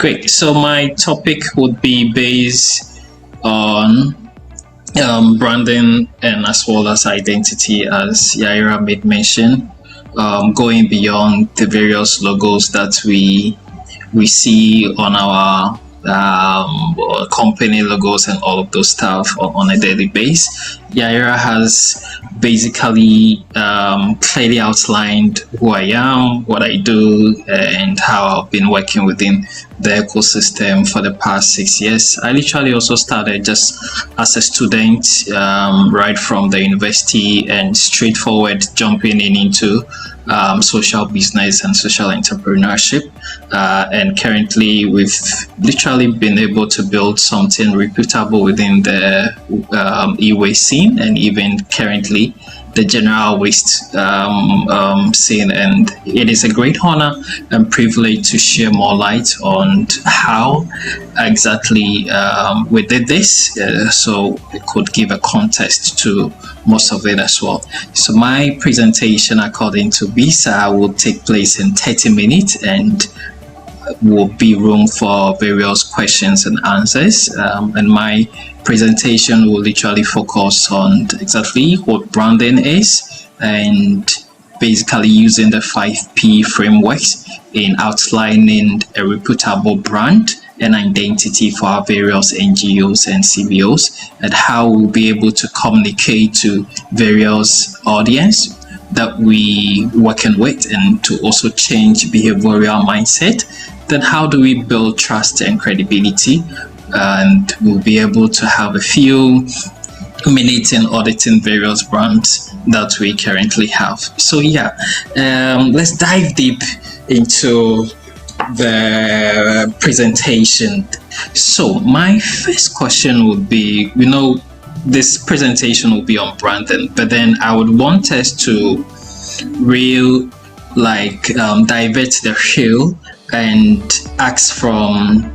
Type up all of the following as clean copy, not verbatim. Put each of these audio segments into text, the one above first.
Great. So my topic would be based on branding and as well as identity, as Yaira made mention, going beyond the various logos that we see on our company logos and all of those stuff on a daily basis. Yaira has basically clearly outlined who I am, what I do, and how I've been working within the ecosystem for the past 6 years. I literally also started just as a student right from the university and straightforward jumping into social business and social entrepreneurship, and currently we've literally been able to build something reputable within the e-waste scene, and even currently the general waste scene. And it is a great honor and privilege to share more light on how exactly we did this, so it could give a context to most of it as well. So my presentation, according to Visa, will take place in 30 minutes and will be room for various questions and answers. And my presentation will literally focus on exactly what branding is, and basically using the 5P frameworks in outlining a reputable brand and identity for our various NGOs and CBOs, and how we'll be able to communicate to various audience that we working with, and to also change behavioral mindset. Then how do we build trust and credibility? And we'll be able to have a few minutes in auditing various brands that we currently have. So yeah, let's dive deep into the presentation. So my first question would be, this presentation will be on branding, but then I would want us to divert the wheel and ask from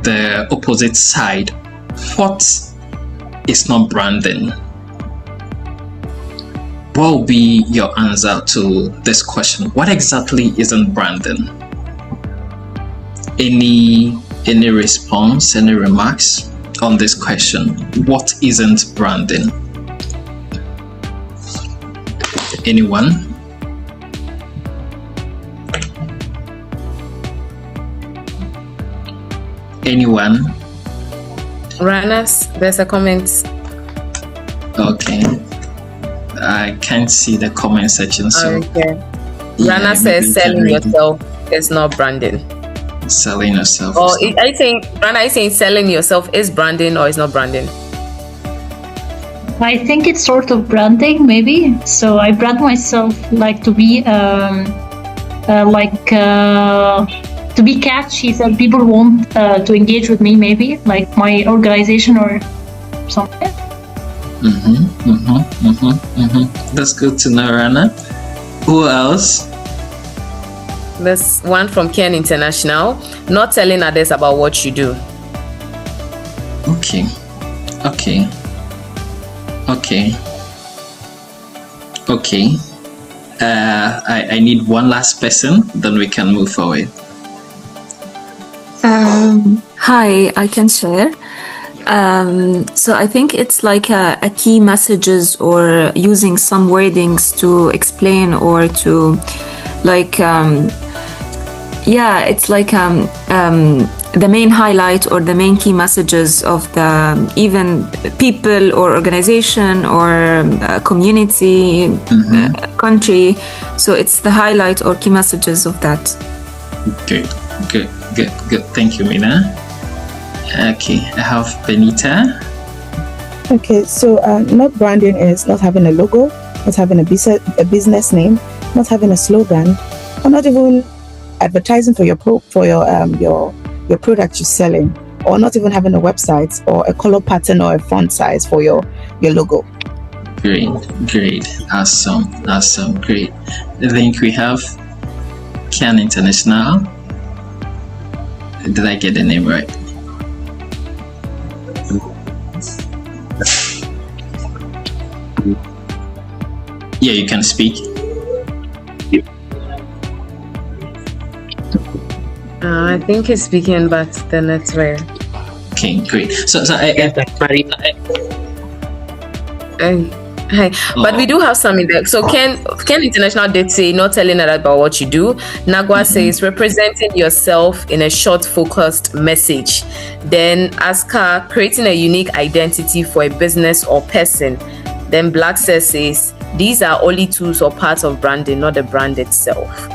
the opposite side, what is not branding? What will be your answer to this question? What exactly isn't branding? Any response, any remarks on this question? What isn't branding? Anyone? Anyone? Ranas, there's a comment. Okay. I can't see the comment section. So okay. Rana says selling yourself is not branding. Selling yourself. Or I think Rana is saying selling yourself is branding or is not branding. I think it's sort of branding, maybe. So I brand myself to be to be catchy, so people want to engage with me, maybe like my organization or something. That's good to know, Rana. Who else? There's one from Ken International. Not telling others about what you do. Okay. I need one last person, then we can move forward. Hi, I can share. So I think it's like a key messages, or using some wordings to explain or to it's like the main highlight or the main key messages of the even people or organization or community, country. So it's the highlight or key messages of that. Good. Thank you, Mina. Okay, I have Benita. Okay, so not branding is not having a logo, not having a business name, not having a slogan, or not even advertising for your product you're selling, or not even having a website or a color pattern or a font size for your logo. Great, awesome, great. I think we have Kian International. Did I get the name right? Yeah, you can speak. I think he's speaking, but the network. Okay, great. So Hi, but we do have some in there. So Ken International did say not telling others about what you do. Nagwa says representing yourself in a short, focused message. Then Aska, creating a unique identity for a business or person. Then Black says these are only tools or parts of branding, not the brand itself.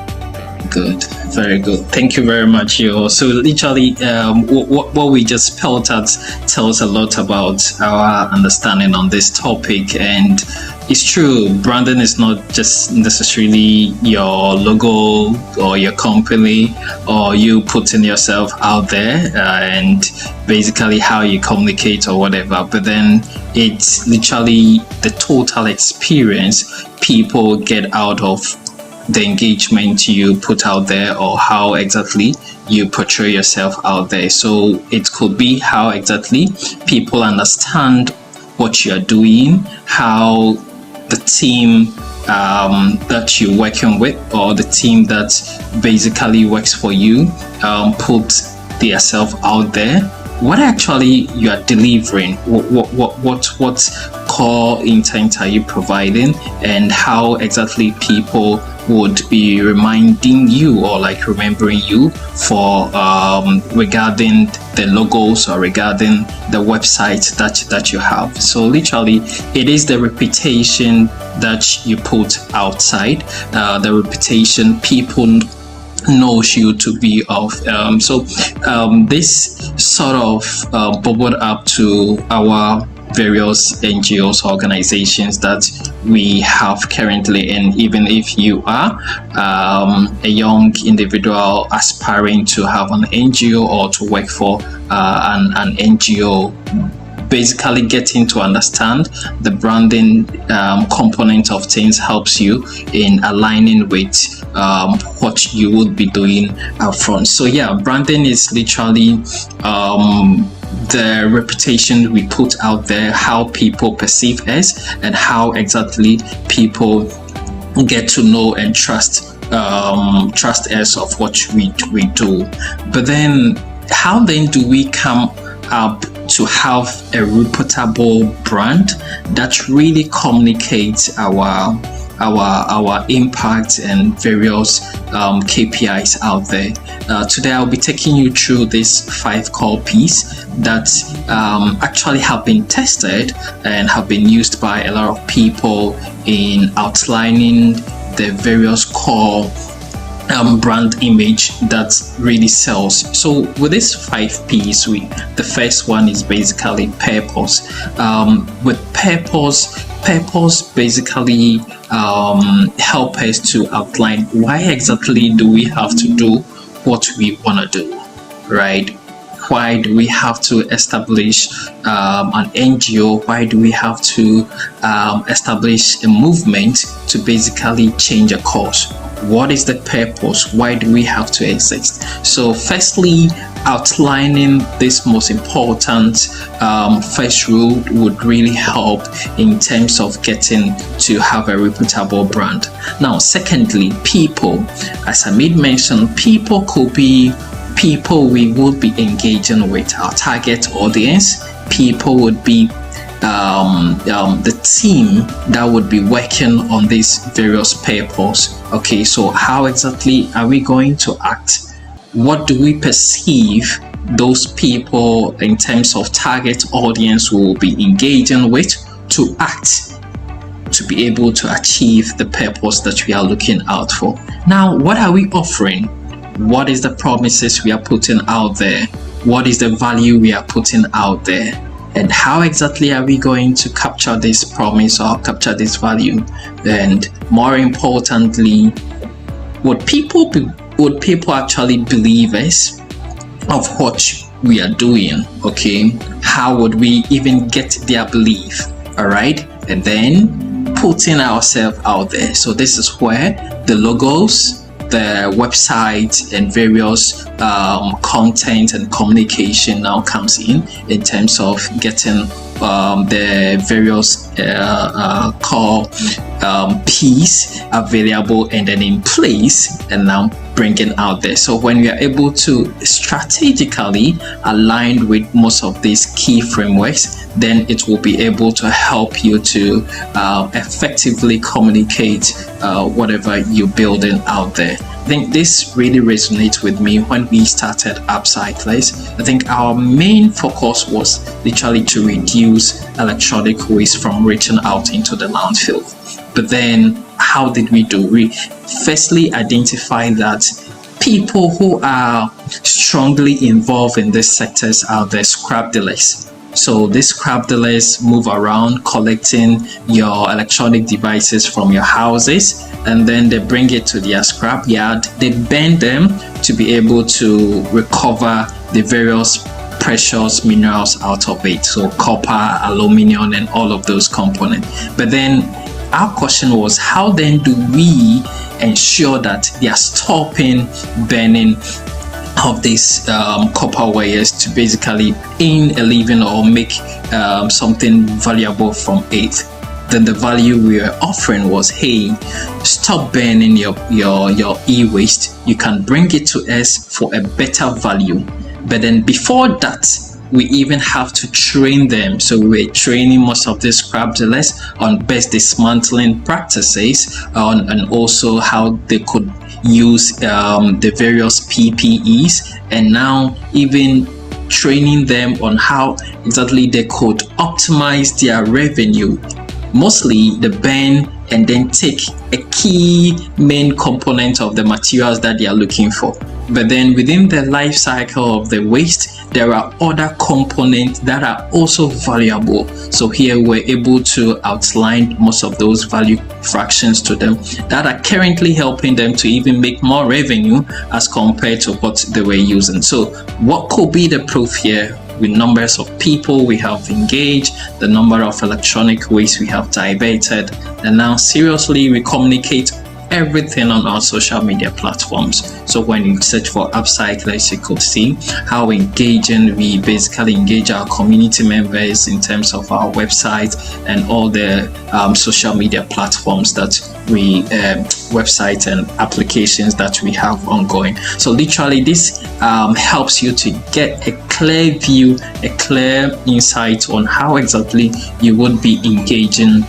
Good, very good. Thank you very much, Yo. So literally, what we just spelled out tells a lot about our understanding on this topic, and it's true. Branding is not just necessarily your logo or your company or you putting yourself out there and basically how you communicate or whatever, but then it's literally the total experience people get out of the engagement you put out there or how exactly you portray yourself out there. So it could be how exactly people understand what you're doing, how the team that you're working with or the team that basically works for you put themselves out there, what actually you are delivering, what core intent are you providing, and how exactly people would be reminding you or like remembering you for regarding the logos or regarding the website that you have. So literally it is the reputation that you put outside, the reputation people knows you to be of. This sort of bubbled up to our various NGOs, organizations that we have currently, and even if you are a young individual aspiring to have an NGO or to work for an NGO, basically getting to understand the branding component of things helps you in aligning with what you would be doing up front. So yeah, branding is literally the reputation we put out there, how people perceive us, and how exactly people get to know and trust us of what we do. But then how then do we come up to have a reputable brand that really communicates our impact and various KPIs out there? Today I'll be taking you through this 5 core P's that actually have been tested and have been used by a lot of people in outlining the various core brand image that really sells. So with these 5 P's, the first one is basically purpose. With purpose basically help us to outline why exactly do we have to do what we want to do, right? Why do we have to establish an NGO? Why do we have to establish a movement to basically change a cause? What is the purpose? Why do we have to exist? So firstly, outlining this most important first rule would really help in terms of getting to have a reputable brand. Now, secondly, people. As I made mention, people could be people we would be engaging with, our target audience. People would be the team that would be working on these various purposes. Okay, so how exactly are we going to act? What do we perceive those people in terms of target audience will be engaging with to act to be able to achieve the purpose that we are looking out for? Now, what are we offering? What is the promises we are putting out there? What is the value we are putting out there? And how exactly are we going to capture this promise or capture this value? And more importantly, would people actually believe us of what we are doing? Okay, how would we even get their belief? All right, and then putting ourselves out there. So this is where the logos, the website, and various content and communication now comes in terms of getting the various core piece available and then in place, and now bringing out there. So when we are able to strategically align with most of these key frameworks, then it will be able to help you to effectively communicate whatever you're building out there. I think this really resonates with me when we started Upcyclers. I think our main focus was literally to reduce electronic waste from reaching out into the landfill. But then how did we do? We firstly identified that people who are strongly involved in these sectors are the scrap dealers. So these scrap dealers move around collecting your electronic devices from your houses, and then they bring it to their scrap yard. They burn them to be able to recover the various precious minerals out of it. So copper, aluminum, and all of those components. But then our question was, how then do we ensure that they are stopping burning of these copper wires to basically earn a living or make something valuable from it? Then the value we were offering was, hey, stop burning your e-waste. You can bring it to us for a better value. But then before that, we even have to train them. So we were training most of the scrap dealers on best dismantling practices and also how they could use the various PPEs, and now even training them on how exactly they could optimize their revenue, mostly the burn, and then take a key main component of the materials that they are looking for. But then within the life cycle of the waste, there are other components that are also valuable. So here we're able to outline most of those value fractions to them that are currently helping them to even make more revenue as compared to what they were using. So what could be the proof here? With numbers of people we have engaged, the number of electronic waste we have diverted, and now seriously we communicate everything on our social media platforms. So when you search for Upcyclers, you could see how engaging we basically engage our community members in terms of our website and all the social media platforms that we website and applications that we have ongoing. So literally this helps you to get a clear view, a clear insight on how exactly you would be engaging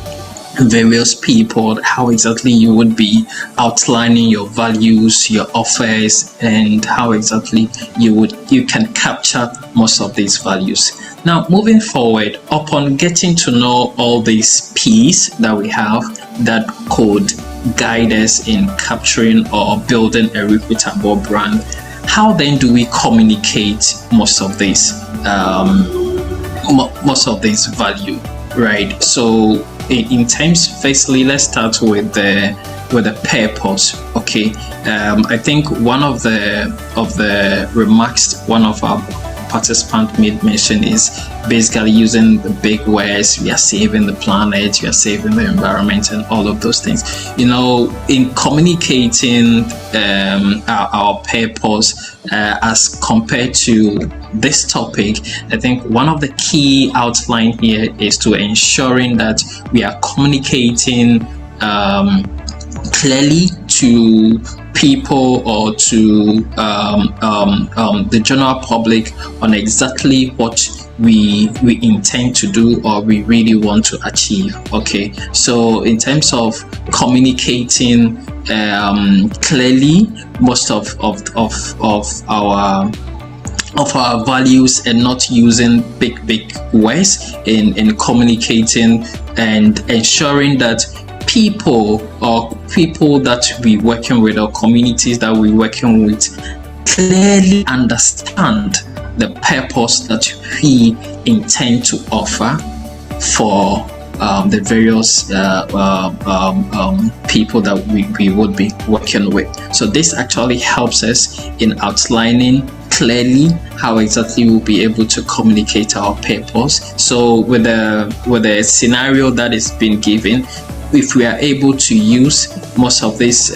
various people, how exactly you would be outlining your values, your offers, and how exactly you can capture most of these values. Now moving forward, upon getting to know all these P's that we have that could guide us in capturing or building a reputable brand, how then do we communicate most of this value, right? So in terms, firstly, let's start with the purpose. Okay, I think one of the remarks one of our participants made mention is basically using the big words. We are saving the planet, we are saving the environment, and all of those things. You know, in communicating our purpose as compared to this topic, I think one of the key outline here is to ensuring that we are communicating clearly to people or to the general public on exactly what we intend to do or we really want to achieve. Okay, so in terms of communicating clearly most of our values and not using big words in communicating and ensuring that people that we working with or communities that we working with clearly understand the purpose that we intend to offer for the various people that we would be working with. So this actually helps us in outlining clearly how exactly we'll be able to communicate our purpose. So with the scenario that is being given, if we are able to use most of this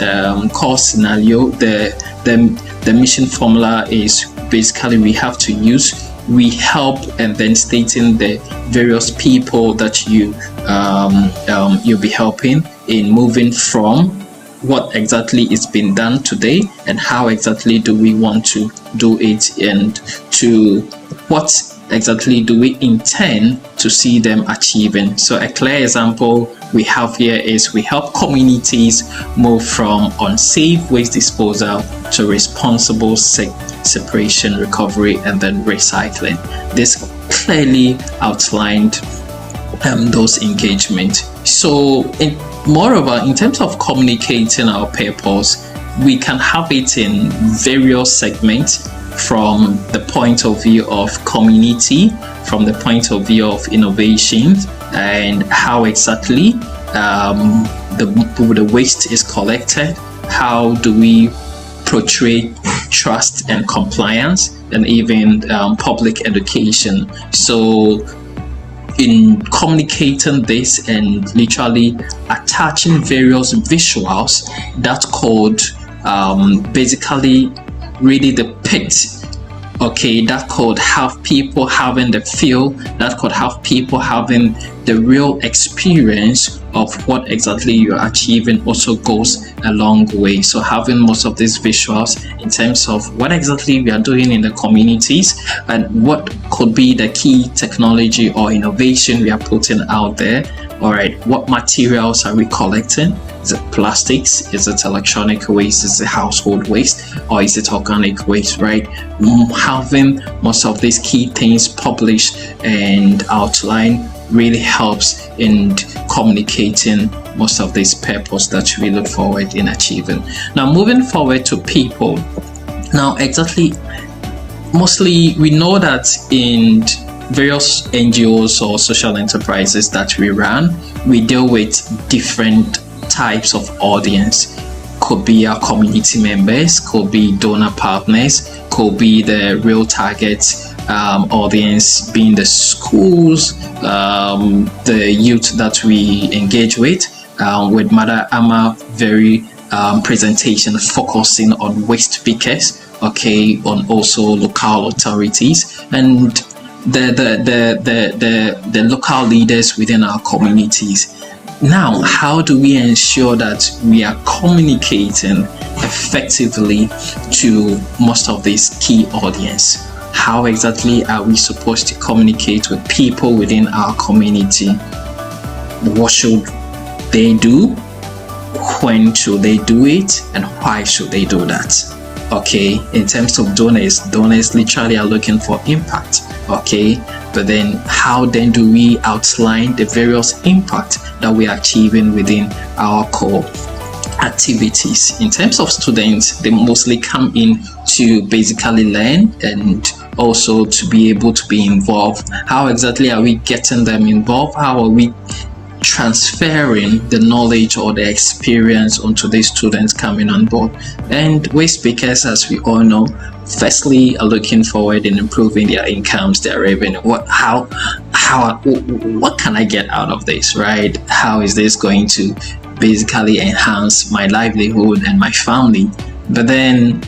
core scenario, the mission formula is basically we have to use we help and then stating the various people that you'll be helping in moving from what exactly is being done today and how exactly do we want to do it, and to what exactly do we intend to see them achieving. So a clear example we have here is we help communities move from unsafe waste disposal to responsible separation, recovery, and then recycling. This clearly outlined those engagements. So moreover, in terms of communicating our purpose, we can have it in various segments, from the point of view of community, from the point of view of innovation, and how exactly the waste is collected, how do we portray trust and compliance, and even public education. So in communicating this and literally attaching various visuals that could basically really depict, that could have people having the feel, that could have people having the real experience of what exactly you're achieving, also goes a long way. So having most of these visuals in terms of what exactly we are doing in the communities and what could be the key technology or innovation we are putting out there. All right, what materials are we collecting? Is it plastics? Is it electronic waste? Is it household waste? Or is it organic waste, right? Having most of these key things published and outlined really helps in communicating most of this purpose that we look forward in achieving. Now, moving forward to people. Now, mostly we know that in various NGOs or social enterprises that we run, we deal with different types of audience. Could be our community members, could be donor partners, could be the real target audience being the schools, the youth that we engage with Mother Ama very presentation focusing on waste pickers, on also local authorities and the local leaders within our communities. Now, how do we ensure that we are communicating effectively to most of this key audience? How exactly are we supposed to communicate with people within our community? What should they do? When should they do it? And why should they do that? In terms of donors literally are looking for impact. But then how then do we outline the various impact that we are achieving within our core activities? In terms of students, they mostly come in to basically learn and also to be able to be involved. How exactly are we getting them involved? How are we transferring the knowledge or the experience onto the students coming on board? And waste speakers, as we all know, firstly are looking forward in improving their incomes, their revenue. What can I get out of this, right? How is this going to basically enhance my livelihood and my family? But then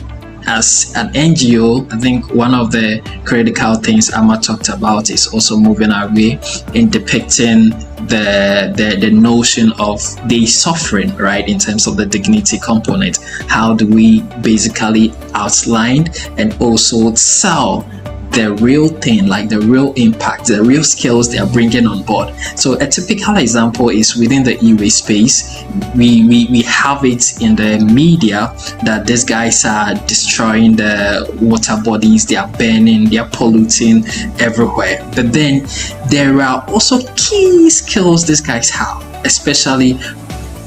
as an NGO, I think one of the critical things Amma talked about is also moving our way in depicting the notion of the suffering, right, in terms of the dignity component. How do we basically outline and also sell the real thing, like the real impact, the real skills they are bringing on board? So a typical example is within the e-waste space. We have it in the media that these guys are destroying the water bodies, they are burning, they are polluting everywhere. But then there are also key skills these guys have, especially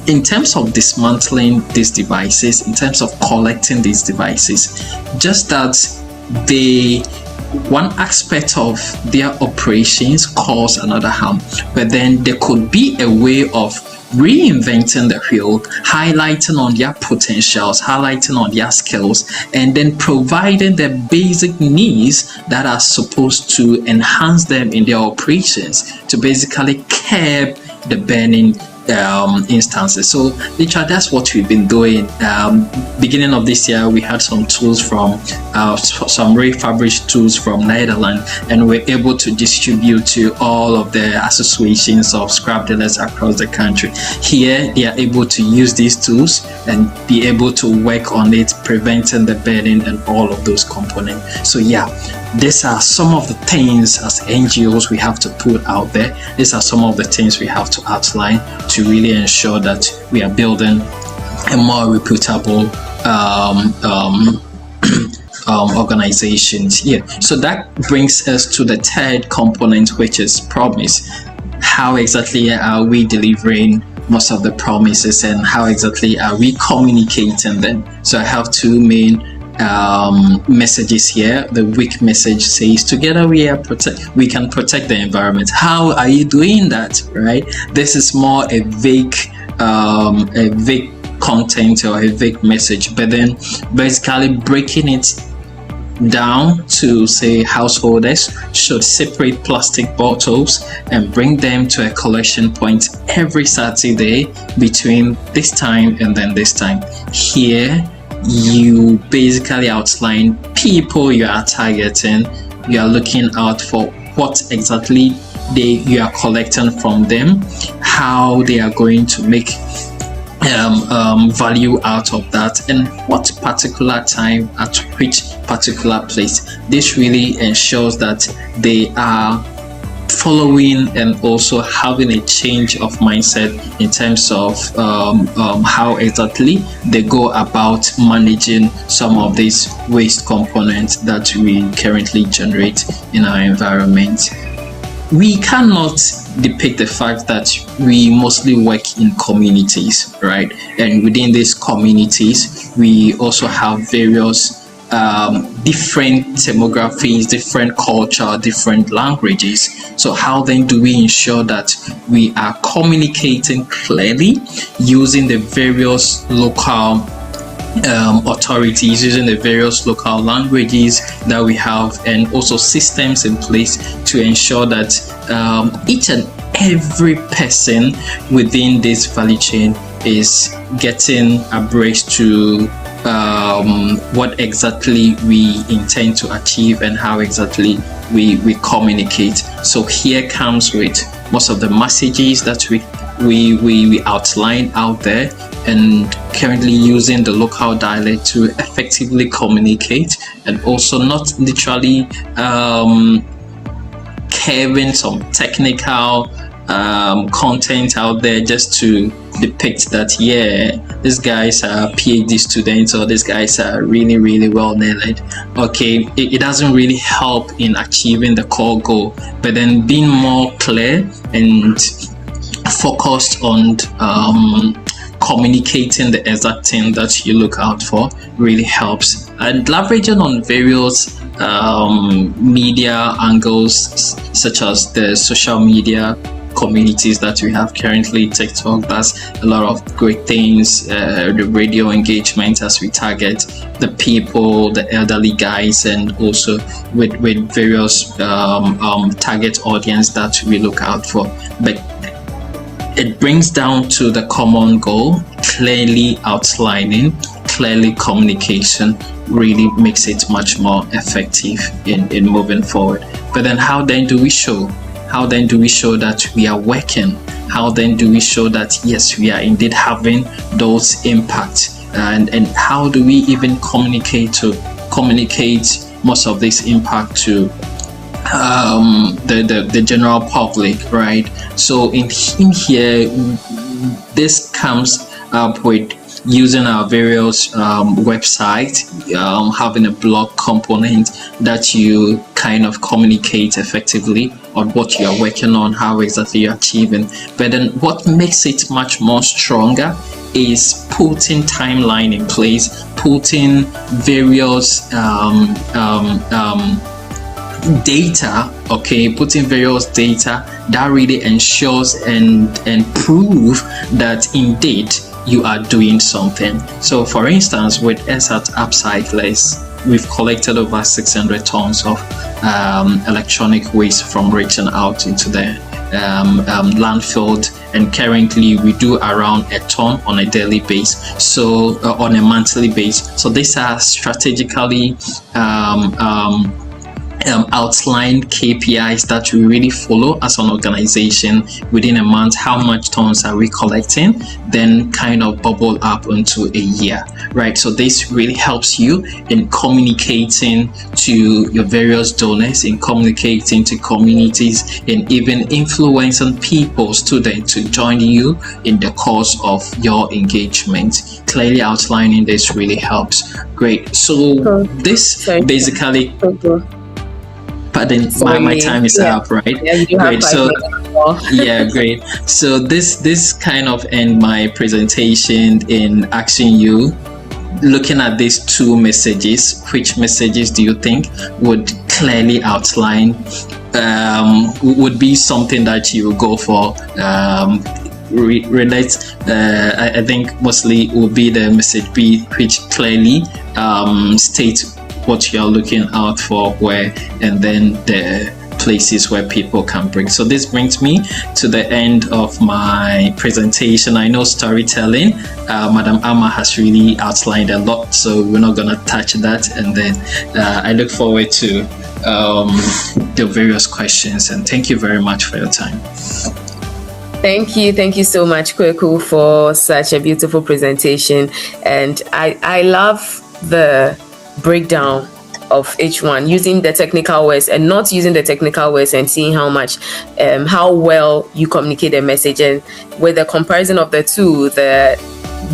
in terms of dismantling these devices, in terms of collecting these devices. Just that one aspect of their operations cause another harm, but then there could be a way of reinventing the wheel, highlighting on their potentials, highlighting on their skills, and then providing the basic needs that are supposed to enhance them in their operations to basically curb the burning instances. So literally that's what we've been doing. Beginning of this year, we had some tools from some refurbished tools from Netherlands, and we're able to distribute to all of the associations of scrap dealers across the country. Here they are able to use these tools and be able to work on it, preventing the burning and all of those components. So yeah, these are some of the things as NGOs we have to put out there. These are some of the things we have to outline to really ensure that we are building a more reputable organizations. Yeah. So that brings us to the third component, which is promise. How exactly are we delivering most of the promises, and how exactly are we communicating them? So I have two main messages here. The weak message says, together we can protect the environment. How are you doing that, right? This is more a vague content or a vague message, but then basically breaking it down to say householders should separate plastic bottles and bring them to a collection point every Saturday between this time and then this time. Here you basically outline people you are targeting. You are looking out for what exactly you are collecting from them, how they are going to make value out of that, and what particular time at which particular place. This really ensures that they are following and also having a change of mindset in terms of how exactly they go about managing some of these waste components that we currently generate in our environment. We cannot depict the fact that we mostly work in communities, right? And within these communities, we also have various different demographies, different culture, different languages. So how then do we ensure that we are communicating clearly using the various local authorities, using the various local languages that we have, and also systems in place to ensure that each and every person within this value chain is getting abreast to what exactly we intend to achieve and how exactly we communicate. So here comes with most of the messages that we outline out there, and currently using the local dialect to effectively communicate, and also not literally carving some technical content out there just to depict that, yeah, these guys are PhD students or these guys are really, really well nailed. Okay, it doesn't really help in achieving the core goal, but then being more clear and focused on communicating the exact thing that you look out for really helps. And leveraging on various media angles, such as the social media communities that we have currently. TikTok does a lot of great things, the radio engagement as we target the people, the elderly guys, and also with various target audience that we look out for. But it brings down to the common goal, clearly outlining, clearly communication really makes it much more effective in moving forward. But then how then do we show? How then do we show that we are working? How then do we show that, yes, we are indeed having those impacts? And how do we even communicate most of this impact to the general public, right? So in here, this comes up with using our various websites, having a blog component that you kind of communicate effectively on what you are working on, how exactly you're achieving. But then what makes it much more stronger is putting timeline in place, putting various data, putting various data that really ensures and prove that indeed you are doing something. So for instance, with ESAT upcyclers, we've collected over 600 tons of electronic waste from reaching out into the landfill, and currently we do around a ton on a daily base, so on a monthly base. So these are strategically outlined KPIs that we really follow as an organization within a month. How much tons are we collecting? Then kind of bubble up into a year, right? So this really helps you in communicating to your various donors, in communicating to communities, and even influencing people, students, to join you in the course of your engagement. Clearly outlining this really helps. Great. So this basically. Pardon, my time is up, right? Yeah, you great. So yeah, great. So this kind of end my presentation in asking you, looking at these two messages, which messages do you think would clearly outline, would be something that you go for? I think mostly would be the message B, which clearly states what you're looking out for, where, and then the places where people can bring. So this brings me to the end of my presentation. I know storytelling, Madam Amma has really outlined a lot, so we're not gonna touch that. And then I look forward to the various questions, and thank you very much for your time. Thank you so much, Kwaku, for such a beautiful presentation. And I love the breakdown of each one, using the technical words and not using the technical words, and seeing how much how well you communicate the message. And with the comparison of the two, the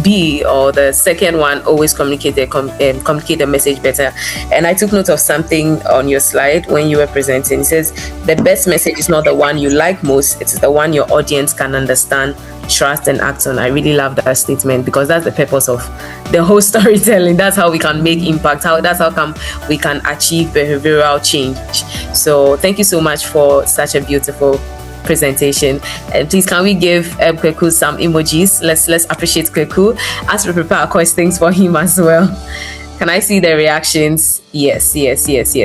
B or the second one always communicate the message better. And I took note of something on your slide when you were presenting. It says the best message is not the one you like most, it's the one your audience can understand, trust, and act on. I really love that statement, because that's the purpose of the whole storytelling. That's how we can make impact. That's how come we can achieve behavioral change. So thank you so much for such a beautiful presentation. And please, can we give Kwaku some emojis? Let's appreciate Kwaku as we prepare our questions for him as well. Can I see the reactions? Yes.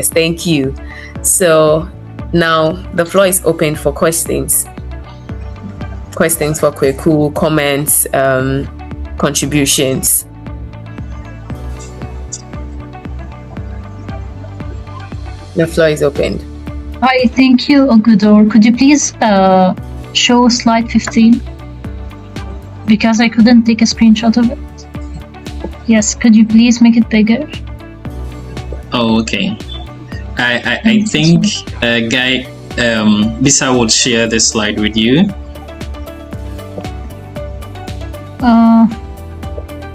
Thank you. So now the floor is open for questions. Questions for Kwaku, comments, contributions. The floor is open. Hi, thank you, Agudor. Could you please show slide 15? Because I couldn't take a screenshot of it. Yes, could you please make it bigger? Oh, okay. I think, Guy, Lisa would share the slide with you.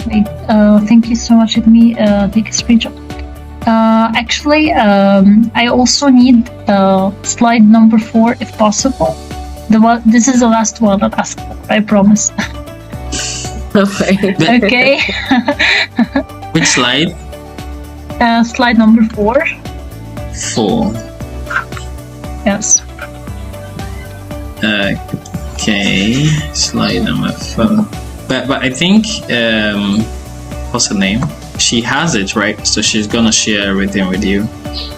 Wait, thank you so much. Let me take a screenshot. Actually, I also need slide number 4 if possible. This is the last one I'll ask for, I promise. Okay. Which slide? Slide number 4. 4. Yes. Okay, slide number 4. But I think what's her name? She has it, right? So she's gonna share everything with you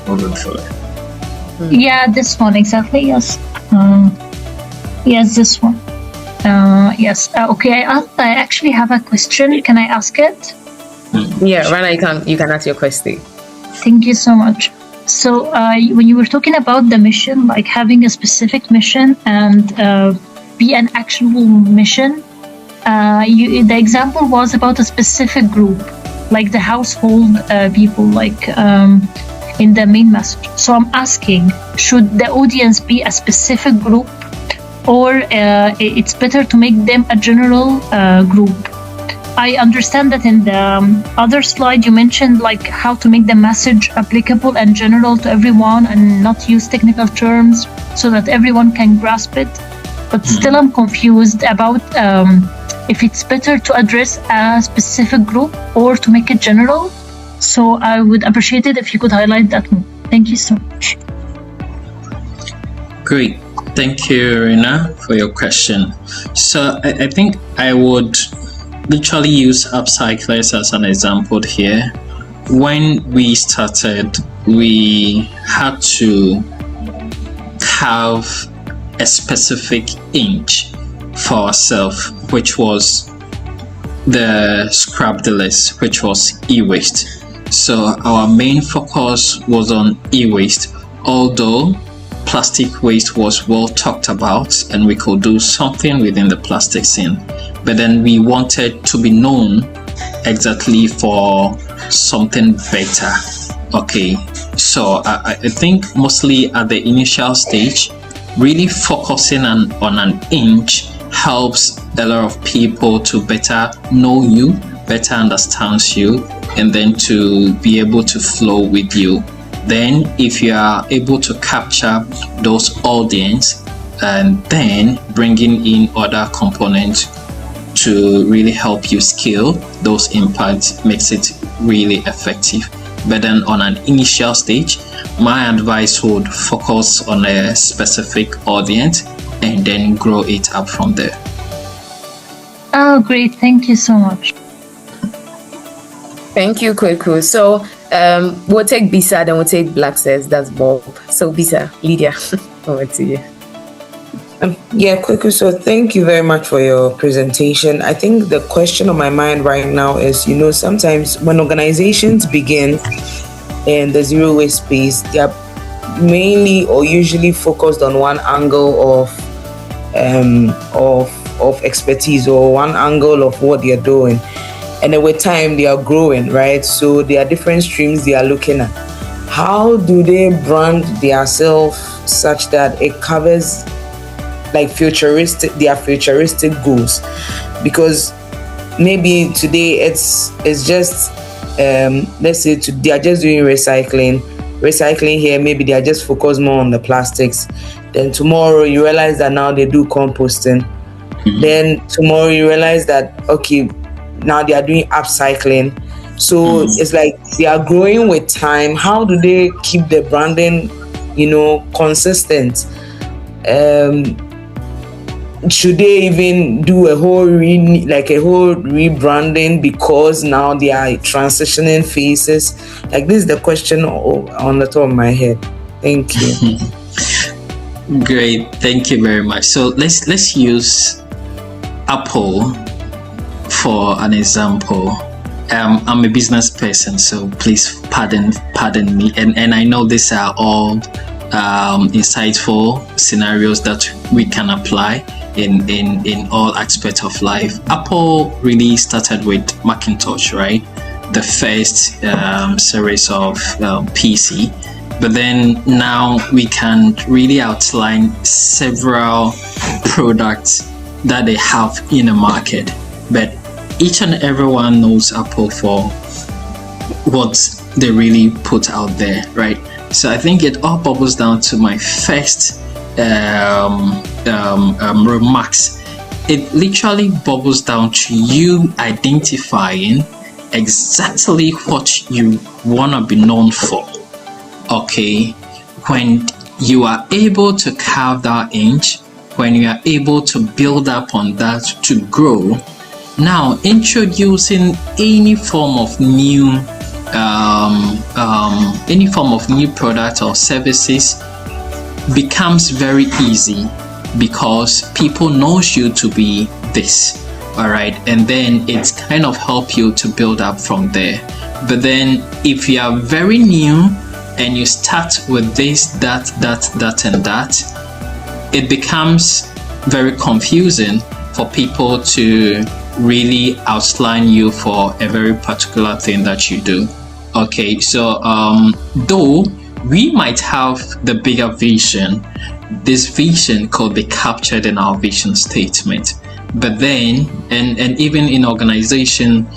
moving forward. Yeah, this one exactly. Yes. Yes, this one. Yes. Okay. I actually have a question. Can I ask it? Yeah, Rana, you can ask your question. Thank you so much. So when you were talking about the mission, like having a specific mission and be an actionable mission, the example was about a specific group, like the household people, like in the main message. So I'm asking, should the audience be a specific group, or it's better to make them a general group? I understand that in the other slide you mentioned like how to make the message applicable and general to everyone and not use technical terms so that everyone can grasp it. But still I'm confused about if it's better to address a specific group or to make it general. So I would appreciate it if you could highlight that one. Thank you so much. Great. Thank you, Rina, for your question. So I think I would literally use upcyclers as an example here. When we started, we had to have a specific inch for ourselves, which was the scrap the list, which was e-waste. So our main focus was on e-waste, although plastic waste was well talked about and we could do something within the plastic scene. But then we wanted to be known exactly for something better. Okay, so I think mostly at the initial stage, really focusing on an inch helps a lot of people to better know you, better understands you, and then to be able to flow with you. Then if you are able to capture those audience and then bringing in other components to really help you scale those impacts, makes it really effective. But then on an initial stage, my advice would focus on a specific audience and then grow it up from there. Oh, great. Thank you so much. Thank you, Kwaku. So we'll take Bisa, then we'll take Black Says, that's Bob. So Bisa, Lydia, over to you. Yeah, Kwaku, so thank you very much for your presentation. I think the question on my mind right now is, sometimes when organizations begin in the zero waste space, they are mainly or usually focused on one angle of expertise or one angle of what they are doing. And then with time, they are growing, right? So there are different streams they are looking at. How do they brand themselves such that it covers like futuristic goals? Because maybe today it's just let's say they are just doing recycling here, maybe they are just focused more on the plastics. Then tomorrow you realize that now they do composting. Then tomorrow you realize that okay, now they are doing upcycling. So it's like they are growing with time. How do they keep the branding consistent? Should they even do a whole rebranding because now they are transitioning phases? Like, this is the question on the top of my head. Thank you. Great, thank you very much. So let's use Apple for an example. I'm a business person, so please pardon me. And I know these are all insightful scenarios that we can apply in all aspects of life. Apple really started with Macintosh, right? The first series of PC. But then now we can really outline several products that they have in the market. But each and everyone knows Apple for what they really put out there, right? So I think it all bubbles down to my first remarks. It literally bubbles down to you identifying exactly what you want to be known for. Okay, when you are able to carve that inch, when you are able to build up on that to grow, now introducing any form of new product or services becomes very easy because people knows you to be this, all right, and then it's kind of help you to build up from there. But then if you are very new and you start with this, that, and that, it becomes very confusing for people to really outline you for a very particular thing that you do. Okay, so though we might have the bigger vision, this vision could be captured in our vision statement. But then, and even in organization,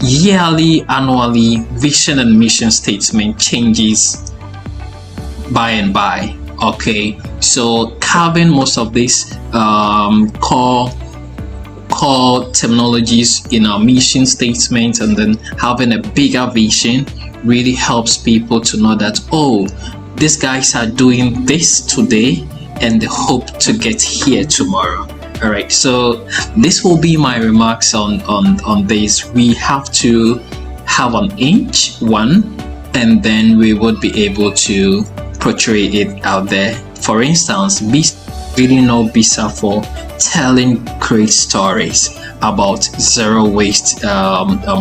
yearly, annually, vision and mission statement changes by and by. Okay, so carving most of these core terminologies in our mission statement and then having a bigger vision really helps people to know that, oh, these guys are doing this today and they hope to get here tomorrow. All right, so this will be my remarks on this. We have to have an inch one, and then we would be able to portray it out there. For instance, really know Bisa for telling great stories about zero waste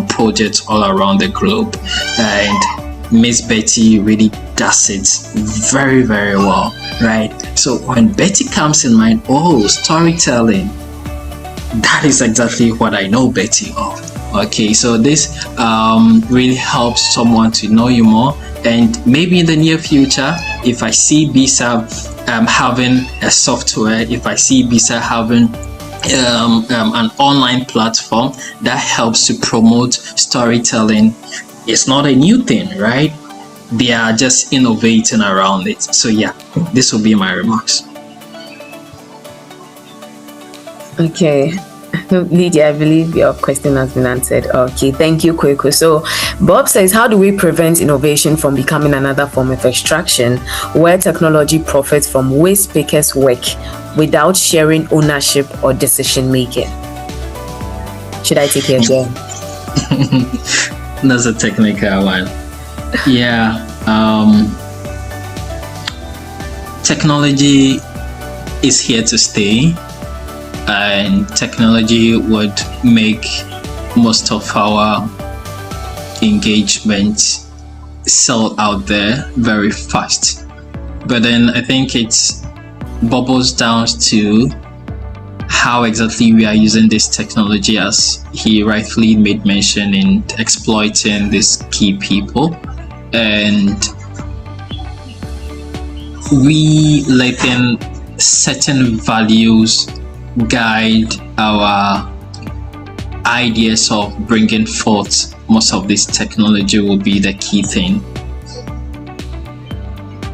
projects all around the globe, and Miss Betty really does it very, very well, right? So when Betty comes in mind, oh, storytelling, that is exactly what I know Betty of. Okay, so this really helps someone to know you more, and maybe in the near future, if I see Bisa having a software, if I see Bisa having an online platform that helps to promote storytelling, it's not a new thing, right? They are just innovating around it. So yeah, this will be my remarks. Okay. Lydia, I believe your question has been answered. Okay, thank you, Kwaku. So Bob says, how do we prevent innovation from becoming another form of extraction where technology profits from waste pickers' work without sharing ownership or decision making? Should I take it again? That's a technical one. Yeah. Technology is here to stay, and technology would make most of our engagement sell out there very fast. But then I think it bubbles down to how exactly we are using this technology, as he rightfully made mention, in exploiting these key people, and we letting certain values guide our ideas of bringing forth most of this technology will be the key thing.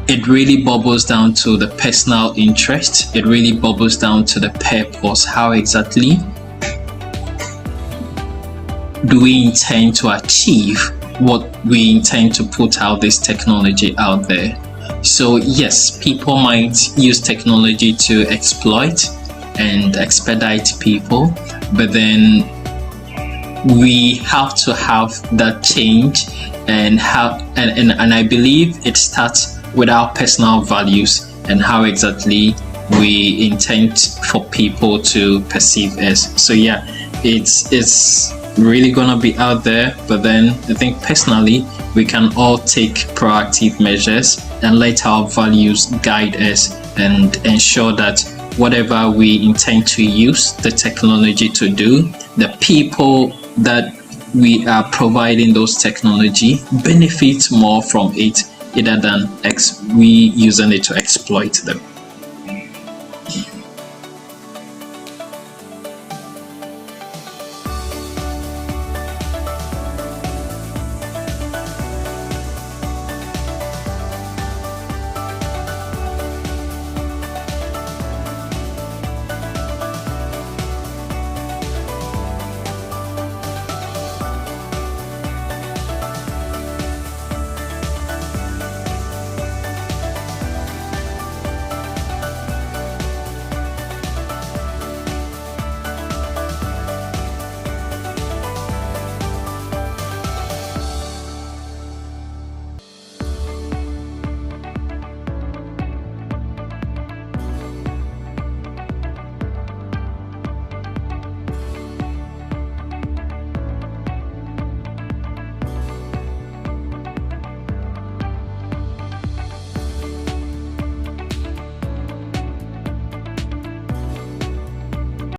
It really bubbles down to the personal interest. It really bubbles down to the purpose. How exactly do we intend to achieve what we intend to put out this technology out there? So yes, people might use technology to exploit and expedite people, but then we have to have that change, and I believe it starts with our personal values and how exactly we intend for people to perceive us. So yeah, it's really gonna be out there, but then I think personally we can all take proactive measures and let our values guide us and ensure that whatever we intend to use the technology to do, the people that we are providing those technology benefit more from it, either than we using it to exploit them.